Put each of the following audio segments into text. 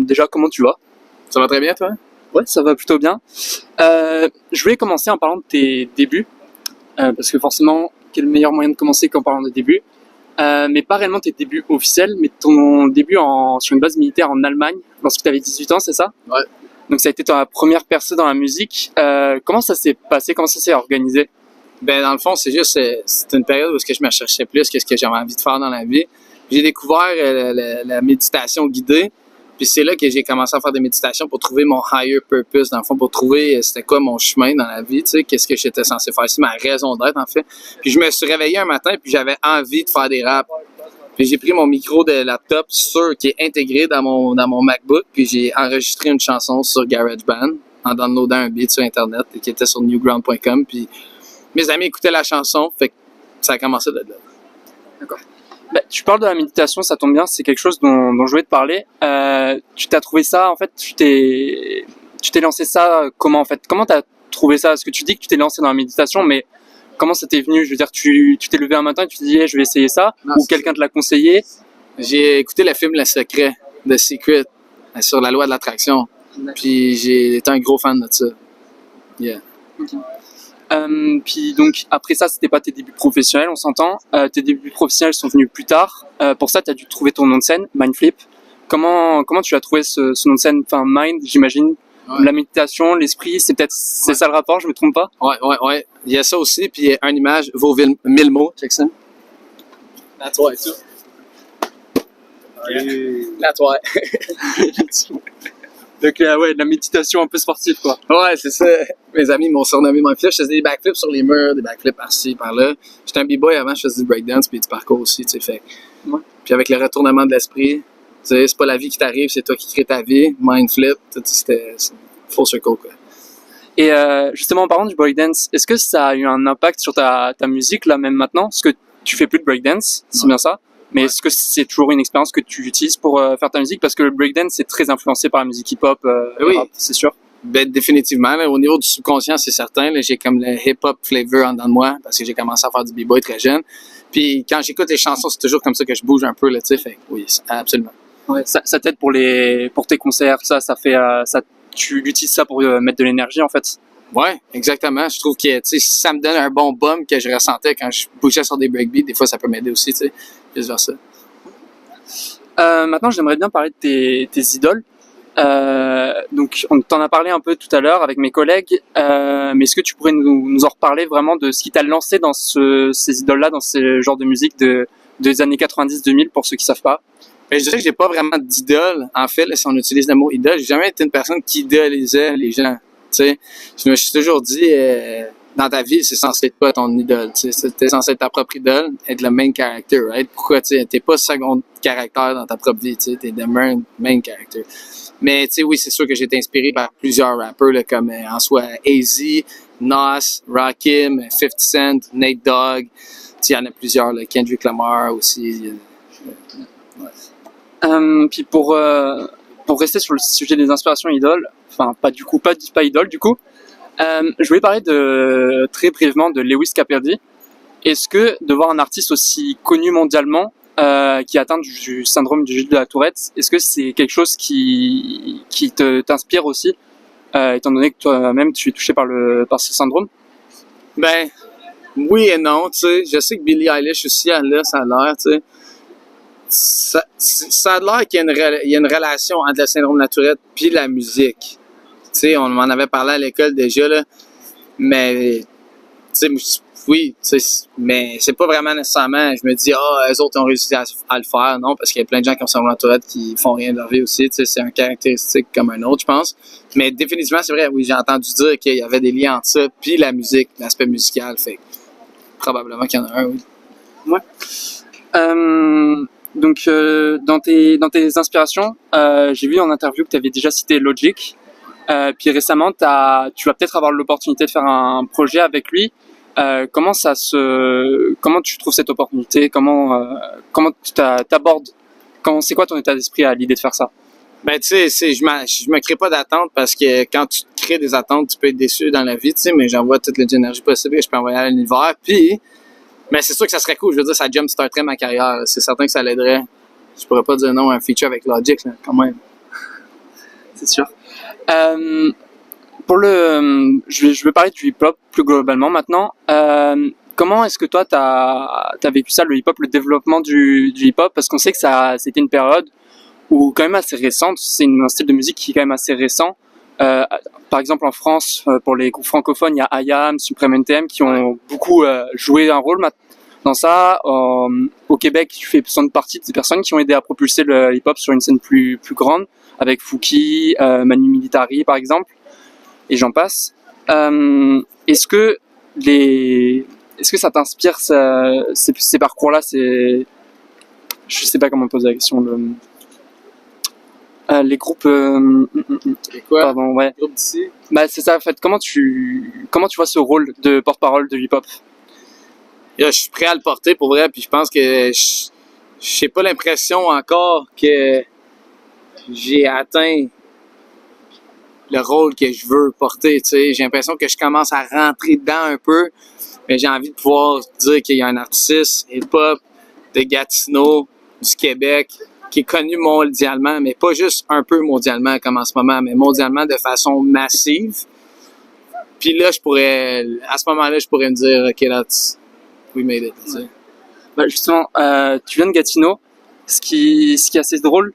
déjà, comment tu vas? Ça va très bien, toi? Ouais, ça va plutôt bien. Je voulais commencer en parlant de tes débuts, parce que forcément, quel meilleur moyen de commencer qu'en parlant de débuts? Mais pas réellement tes débuts officiels, mais ton début sur une base militaire en Allemagne, lorsque tu avais 18 ans, c'est ça? Ouais. Donc ça a été ta première percée dans la musique. Comment ça s'est passé? Comment ça s'est organisé? Ben, dans le fond, c'est une période où je me cherchais plus qu'est-ce que j'avais envie de faire dans la vie. J'ai découvert la méditation guidée. Puis c'est là que j'ai commencé à faire des méditations pour trouver mon higher purpose, dans le fond, pour trouver c'était quoi mon chemin dans la vie, tu sais, qu'est-ce que j'étais censé faire ici, ma raison d'être, en fait. Puis je me suis réveillé un matin, puis j'avais envie de faire des raps. Puis j'ai pris mon micro de laptop qui est intégré dans mon MacBook, puis j'ai enregistré une chanson sur GarageBand en downloadant un beat sur Internet qui était sur newground.com. Puis mes amis écoutaient la chanson, fait que ça a commencé de là. D'accord. Bah, tu parles de la méditation, ça tombe bien, c'est quelque chose dont je voulais te parler. Tu t'as trouvé ça, en fait, tu t'es lancé ça comment, en fait? Comment t'as trouvé ça? Parce que tu dis que tu t'es lancé dans la méditation, mais comment ça t'est venu? Je veux dire, tu t'es levé un matin et tu te dis, hey, je vais essayer ça, Non, ou quelqu'un te l'a conseillé? J'ai écouté le film Le Secret, The Secret, sur la loi de l'attraction. Puis j'ai été un gros fan de ça. Yeah. Okay. Puis donc après ça, c'était pas tes débuts professionnels, on s'entend. Tes débuts professionnels sont venus plus tard. Pour ça, tu as dû trouver ton nom de scène, Mindflip. Comment tu as trouvé ce nom de scène? Enfin, Mind, j'imagine. Ouais. La méditation, l'esprit, c'est ça le rapport, je me trompe pas? Ouais. Il y a ça aussi, puis une image vaut 1000 mots. Check ça. That's why, too. That's why. Donc ouais, de la méditation un peu sportive, quoi. Ouais, c'est ça. Mes amis m'ont surnommé Mindflip. Je faisais des backflips sur les murs, des backflips par-ci, par-là. J'étais un b-boy avant, je faisais du breakdance puis du parkour aussi, tu sais. Fait. Ouais. Puis avec le retournement de l'esprit, tu sais, c'est pas la vie qui t'arrive, c'est toi qui crée ta vie. Mindflip, c'était full circle, quoi. Et justement, en parlant du breakdance, est-ce que ça a eu un impact sur ta musique, là, même maintenant? Parce que tu fais plus de breakdance, c'est bien ça? Mais est-ce que c'est toujours une expérience que tu utilises pour faire ta musique? Parce que le breakdance, c'est très influencé par la musique hip-hop, oui. Rap, c'est sûr. Ben, définitivement. Là, au niveau du subconscient, c'est certain. Là, j'ai comme le hip-hop flavor en dedans de moi parce que j'ai commencé à faire du b-boy très jeune. Puis quand j'écoute les chansons, c'est toujours comme ça que je bouge un peu, là, tu sais. Fait oui, absolument. Ouais, ça t'aide pour tes concerts, ça fait, tu utilises ça pour mettre de l'énergie, en fait. Ouais, exactement. Je trouve que, tu sais, ça me donne un bon bum que je ressentais quand je bougeais sur des breakbeats. Des fois, ça peut m'aider aussi, tu sais. Vice versa. Maintenant, j'aimerais bien parler de tes idoles. Donc, on t'en a parlé un peu tout à l'heure avec mes collègues, mais est-ce que tu pourrais nous en reparler vraiment de ce qui t'a lancé dans ces idoles-là, dans ce genre de musique des années 90-2000, pour ceux qui savent pas? Ben, je dirais que j'ai pas vraiment d'idole. En fait, là, si on utilise le mot idole, j'ai jamais été une personne qui idolisait les gens. Tu sais, je me suis toujours dit, dans ta vie, c'est censé être pas ton idole. Tu sais, t'es censé être ta propre idole, être le main character, right? Pourquoi, tu sais, t'es pas second caractère dans ta propre vie, tu sais, t'es le main character. Mais, tu sais, oui, c'est sûr que j'ai été inspiré par plusieurs rappeurs, là, comme, en soi, AZ, Nas, Rakim, 50 Cent, Nate Dogg. Tu sais, il y en a plusieurs, là, Kendrick Lamar aussi. Puis pour rester sur le sujet des inspirations idoles, enfin, pas idole, du coup, je voulais parler très brièvement de Lewis Capaldi. Est-ce que de voir un artiste aussi connu mondialement qui est atteint du syndrome du Gilles de la Tourette, est-ce que c'est quelque chose qui t'inspire aussi, étant donné que toi-même tu es touché par ce syndrome? Ben, oui et non, tu sais. Je sais que Billie Eilish aussi, ça a l'air, tu sais. Ça a l'air qu'il y a une relation entre le syndrome de la Tourette puis la musique. Tu sais, on m'en avait parlé à l'école déjà, là. Mais, tu sais, oui, mais c'est pas vraiment nécessairement, je me dis, eux autres ont réussi à le faire. Non, parce qu'il y a plein de gens qui ont syndrome de la Tourette qui font rien de leur vie aussi. Tu sais, c'est un caractéristique comme un autre, je pense. Mais définitivement, c'est vrai, oui, j'ai entendu dire qu'il y avait des liens entre ça puis la musique, l'aspect musical. Fait probablement qu'il y en a un, oui. Ouais. Donc, dans tes inspirations, j'ai vu en interview que tu avais déjà cité Logic. Puis récemment, tu vas peut-être avoir l'opportunité de faire un projet avec lui. Comment tu trouves cette opportunité? Comment tu t'abordes? C'est quoi ton état d'esprit à l'idée de faire ça? Ben, tu sais, je me crée pas d'attente parce que quand tu te crées des attentes, tu peux être déçu dans la vie, tu sais, mais j'envoie toute l'énergie possible que je peux envoyer à l'univers. Puis, mais c'est sûr que ça serait cool. Je veux dire, ça jump-starterait ma carrière. C'est certain que ça l'aiderait. Je pourrais pas dire non à un feature avec Logic, là, quand même. c'est sûr. Je vais parler du hip-hop plus globalement maintenant. Comment est-ce que toi, t'as vécu ça, le hip-hop, le développement du hip-hop? Parce qu'on sait que c'était une période où quand même assez récente. C'est un style de musique qui est quand même assez récent. Par exemple, en France, pour les groupes francophones, il y a IAM, Supreme NTM qui ont beaucoup joué un rôle dans ça. Au Québec, tu fais sans doute partie de ces personnes qui ont aidé à propulser le hip-hop sur une scène plus grande, avec Fouki, Manu Militari par exemple, et j'en passe. Est-ce que ça t'inspire ces parcours-là? Je sais pas comment poser la question. Les groupes. Et quoi? Pardon, ouais. Les groupes d'ici? Bah c'est ça. En fait, comment tu vois ce rôle de porte-parole de hip-hop? Là, je suis prêt à le porter pour vrai, puis je pense que j'ai pas l'impression encore que j'ai atteint le rôle que je veux porter, tu sais. J'ai l'impression que je commence à rentrer dedans un peu, mais j'ai envie de pouvoir dire qu'il y a un artiste hip-hop de Gatineau, du Québec, qui est connu mondialement, mais pas juste un peu mondialement comme en ce moment, mais mondialement de façon massive. Puis là, à ce moment-là, je pourrais me dire, OK, we made it, tu sais. Bah justement, tu viens de Gatineau. Ce qui est assez drôle,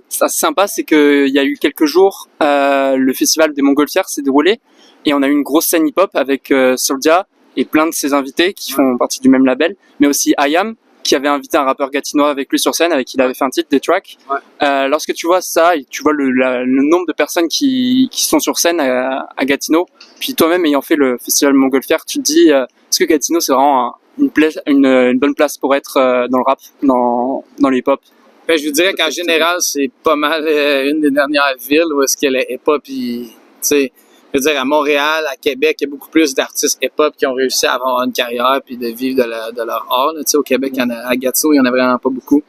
c'est assez sympa, c'est qu'il y a eu quelques jours, le festival des Montgolfières s'est déroulé et on a eu une grosse scène hip-hop avec Soulja et plein de ses invités qui font partie du même label, mais aussi IAM qui avait invité un rappeur gatinois avec lui sur scène, avec qui il avait fait un titre, des tracks. Lorsque tu vois ça et tu vois le nombre de personnes qui sont sur scène à Gatineau, puis toi-même ayant fait le festival Montgolfière, tu te dis est-ce que Gatineau c'est vraiment une bonne place pour être dans le rap, dans le hip-hop? Ben, je vous dirais qu'en général, c'est pas mal une des dernières villes où est-ce que le hip-hop, tu sais, je veux dire, à Montréal, à Québec, il y a beaucoup plus d'artistes hip-hop qui ont réussi à avoir une carrière puis de vivre de leur art. Tu sais, au Québec, à Gatineau, il y en a vraiment pas beaucoup.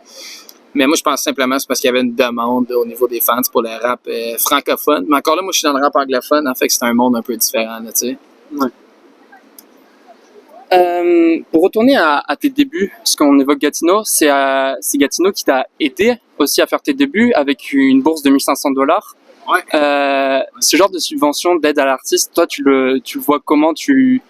Mais moi, je pense simplement que c'est parce qu'il y avait une demande au niveau des fans pour le rap francophone. Mais encore là, moi, je suis dans le rap anglophone, en fait, c'est un monde un peu différent, là, tu sais. Ouais. Pour retourner à tes débuts, parce qu'on évoque Gatineau, c'est Gatineau qui t'a aidé aussi à faire tes débuts avec une bourse de $1 500. Ouais. Ce genre de subvention d'aide à l'artiste, toi, tu le vois comment tu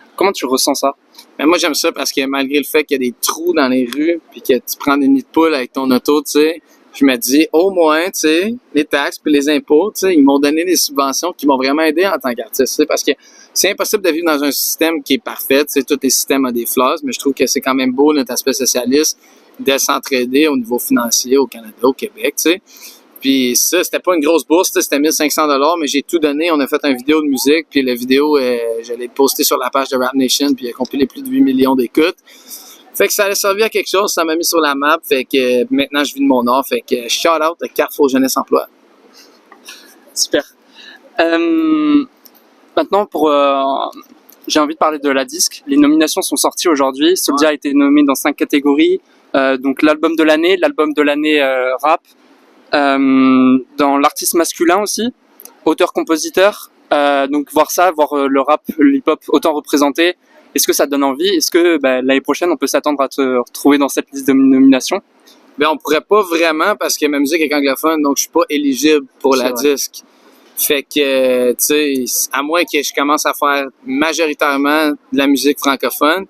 ressens ça? Mais moi, j'aime ça parce que malgré le fait qu'il y a des trous dans les rues puis que tu prends des nids de poules avec ton auto, tu sais, je me dis, au moins, tu sais, les taxes puis les impôts, tu sais, ils m'ont donné des subventions qui m'ont vraiment aidé en tant qu'artiste, tu sais, parce que c'est impossible de vivre dans un système qui est parfait, tu sais, tous les systèmes ont des flaws, mais je trouve que c'est quand même beau, notre aspect socialiste, de s'entraider au niveau financier au Canada, au Québec, tu sais. Puis ça, c'était pas une grosse bourse, c'était $1 500, mais j'ai tout donné. On a fait une vidéo de musique, puis la vidéo, je l'ai postée sur la page de Rap Nation, puis il a compilé plus de 8 millions d'écoutes. Fait que ça allait servir à quelque chose, ça m'a mis sur la map, fait que maintenant je vis de mon art, fait que shout out de Carrefour Jeunesse Emploi. Super. Maintenant, j'ai envie de parler de la disque. Les nominations sont sorties aujourd'hui. Soulja a été nommé dans 5 catégories. Donc l'album de l'année rap, dans l'artiste masculin aussi, auteur-compositeur. Donc voir le rap, le hip-hop autant représenté, est-ce que ça te donne envie? Est-ce que l'année prochaine on peut s'attendre à te retrouver dans cette liste de nominations? Ben on pourrait pas vraiment parce que ma musique est anglophone, donc je suis pas éligible pour la disque. Fait que, tu sais, à moins que je commence à faire majoritairement de la musique francophone,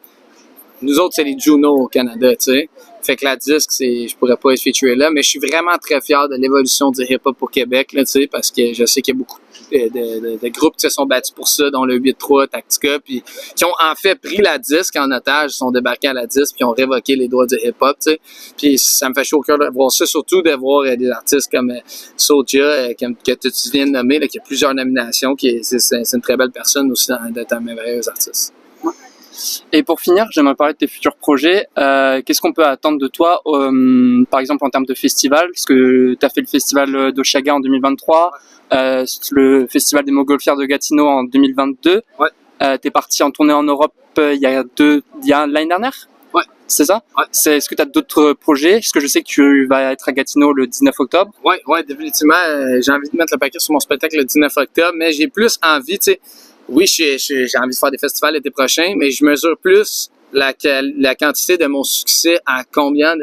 nous autres, c'est les Juno au Canada, tu sais. Fait que la disque, je pourrais pas être featuré là, mais je suis vraiment très fier de l'évolution du hip-hop au Québec, là, tu sais, parce que je sais qu'il y a beaucoup de groupes qui se sont battus pour ça, dont le 8-3, Tactica, puis qui ont en fait pris la disque en otage, sont débarqués à la disque, puis ont révoqué les droits du hip-hop, tu sais. Puis ça me fait chaud au cœur de voir ça, surtout de voir des artistes comme Soulja, que tu viens de nommer, là, qui a plusieurs nominations, c'est une très belle personne aussi d'être un merveilleux artiste. Et pour finir, j'aimerais parler de tes futurs projets. Qu'est-ce qu'on peut attendre de toi, par exemple en termes de festival? Parce que tu as fait le festival d'Oshaga en 2023, le festival des Montgolfières de Gatineau en 2022. Ouais. Tu es parti en tournée en Europe il y a l'année dernière? Ouais. C'est ça? Ouais. Est-ce que tu as d'autres projets? Parce que je sais que tu vas être à Gatineau le 19 octobre. Ouais, définitivement. J'ai envie de mettre le paquet sur mon spectacle le 19 octobre, mais j'ai plus envie, tu sais. Oui, j'ai envie de faire des festivals l'été prochain, mais je mesure plus la quantité de mon succès à comment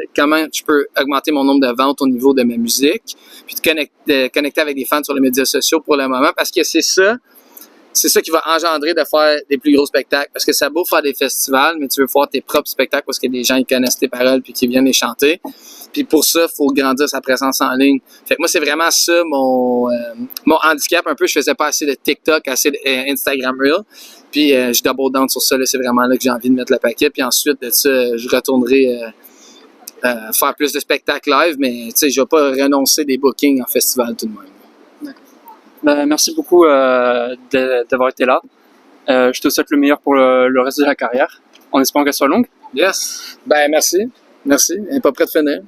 je peux augmenter mon nombre de ventes au niveau de ma musique, puis de connecter avec des fans sur les médias sociaux pour le moment, parce que c'est ça qui va engendrer de faire des plus gros spectacles. Parce que ça a beau faire des festivals, mais tu veux faire tes propres spectacles parce que des gens ils connaissent tes paroles puis qui viennent les chanter. Puis pour ça, il faut grandir sa présence en ligne. Fait que moi, c'est vraiment ça mon handicap un peu. Je faisais pas assez de TikTok, assez d'Instagram Reel. Puis je double down sur ça. Là, c'est vraiment là que j'ai envie de mettre le paquet. Puis ensuite de ça, je retournerai faire plus de spectacles live. Mais tu sais, je vais pas renoncer des bookings en festival tout de même. Merci beaucoup d'avoir été là. Je te souhaite le meilleur pour le reste de la carrière, en espérant qu'elle soit longue. Yes. Ben merci. Merci. Elle n'est pas prête de finir.